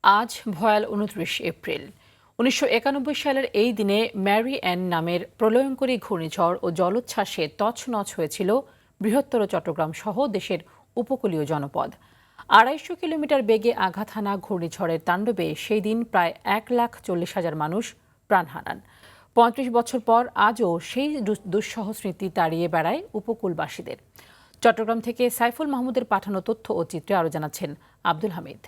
আজ ভয়াল ২৯ এপ্রিল। ১৯৯১ সালের এই দিনে ম্যারি অ্যান নামের প্রলয়ঙ্করী ঘূর্ণিঝড় ও জলোচ্ছ্বাসে তছনছ হয়েছিল বৃহত্তর চট্টগ্রাম সহ দেশের উপকূলীয় জনপদ। ২৫০ কিলোমিটার বেগে আঘাত হানা ঘূর্ণিঝড়ের তাণ্ডবে সেই দিন প্রায় ১,৪০,০০০ মানুষ প্রাণ হারান। ৩৫ বছর পর আজও সেই দুঃসহ স্মৃতি তাড়িয়ে বেড়ায় উপকূলবাসীদের। চট্টগ্রাম থেকে সাইফুল মাহমুদের পাঠানো তথ্য ও চিত্রে আরও জানাচ্ছেন Abdul Hamid.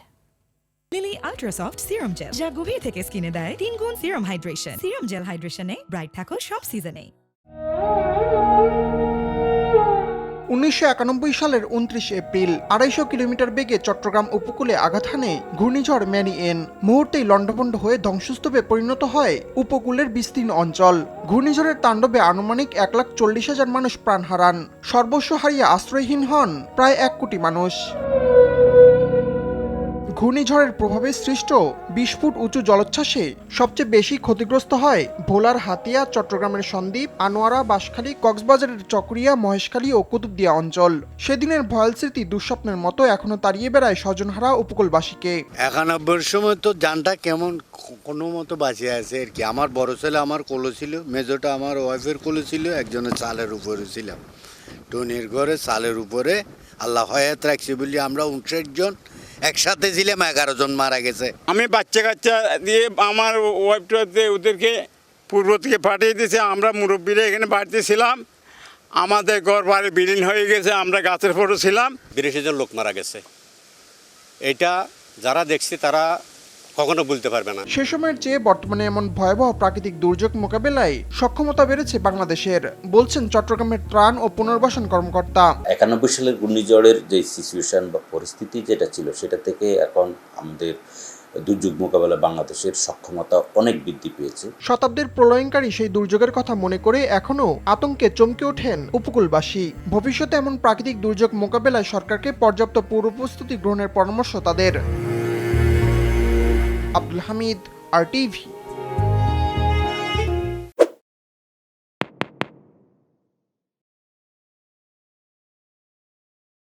Lily ultrasoft serum gel, যা গভীর থেকে স্কিনে দেয় ৩ গুণ সিরাম হাইড্রেশন। সিরাম জেল হাইড্রেশনে ব্রাইট থাকো সব সিজনে। ১৯৯১ সালের ২৯ এপ্রিল ২৫০ কিলোমিটার বেগে চট্টগ্রাম উপকূলে আঘাত হানে ঘূর্ণিঝড় ম্যারি অ্যান। মুহূর্তেই লণ্ডভণ্ড হয়ে ধ্বংসস্তূপে পরিণত হয় উপকূলের বিস্তীর্ণ অঞ্চল। ঘূর্ণিঝড়ের তাণ্ডবে আনুমানিক ১,৪০,০০০ মানুষ প্রাণ হারান। সর্বস্ব হারিয়ে আশ্রয়হীন হন প্রায় ১ কোটি মানুষ। ঘূর্ণিঝড়ের প্রভাবে সৃষ্ট ২০ ফুট উঁচু জলোচ্ছ্বাসে সবচেয়ে বেশি ক্ষতিগ্রস্ত হয় ভোলার হাতিয়া, চট্টগ্রামের সন্দ্বীপ, আনোয়ারা, বাঁশখালী, কক্সবাজারের চকরিয়া, মহেশখালী ও কুতুবদিয়া অঞ্চল। সেদিনের ভয়াল স্মৃতি দুঃস্বপ্নের মতো এখনো তাড়িয়ে বেড়ায় স্বজনহারা উপকূলবাসীকে। ৯১ সময় তো যানটা কেমন কোনো মতো বাঁচিয়ে আছে আর কি। আমার বড় ছেলে আমার কোলে ছিল, মেজোটা আমার ওয়াইফের কোলে ছিল, একজনের চালের উপরে ছিলাম। টনির ঘরে চালের উপরে আল্লাহ হয়াত রাখছে বলি আমরা ৫৯ জন একসাথে ছিলাম, ১১ জন মারা গেছে। আমি বাচ্চা কাচ্চা দিয়ে আমার ওয়াইফটাতে ওদেরকে পূর্ব থেকে পাঠিয়ে দিয়েছে। আমরা মুরব্বীরা এখানে বাড়িতে ছিলাম, আমাদের ঘর বাড়ি বিলীন হয়ে গেছে, আমরা গাছের পরে ছিলাম। ৮২ জন লোক মারা গেছে। এটা যারা দেখছে তারা কখনো বলতে পারবে না। সে সময়ের চেয়ে বর্তমানে এমন ভয়াবহ প্রাকৃতিক দুর্যোগ মোকাবেলায় সক্ষমতা বেড়েছে বাংলাদেশের, বলছেন চট্টগ্রামের ত্রাণ ও পুনর্বাসন কর্মকর্তা। ৯১ সালের ঘূর্ণিঝড়ের যে সিচুয়েশন বা পরিস্থিতি যেটা ছিল, সেটা থেকে এখন আমাদের দুর্যোগ মোকাবেলা বাংলাদেশের সক্ষমতা অনেক বৃদ্ধি পেয়েছে। শতাব্দীর প্রলয়ঙ্কারী সেই দুর্যোগের কথা মনে করে এখনও আতঙ্কে চমকে ওঠেন উপকূলবাসী। ভবিষ্যতে এমন প্রাকৃতিক দুর্যোগ মোকাবেলায় সরকারকে পর্যাপ্ত পূর্ব প্রস্তুতি গ্রহণের পরামর্শ তাদের। আব্দুল হামিদ, RTV।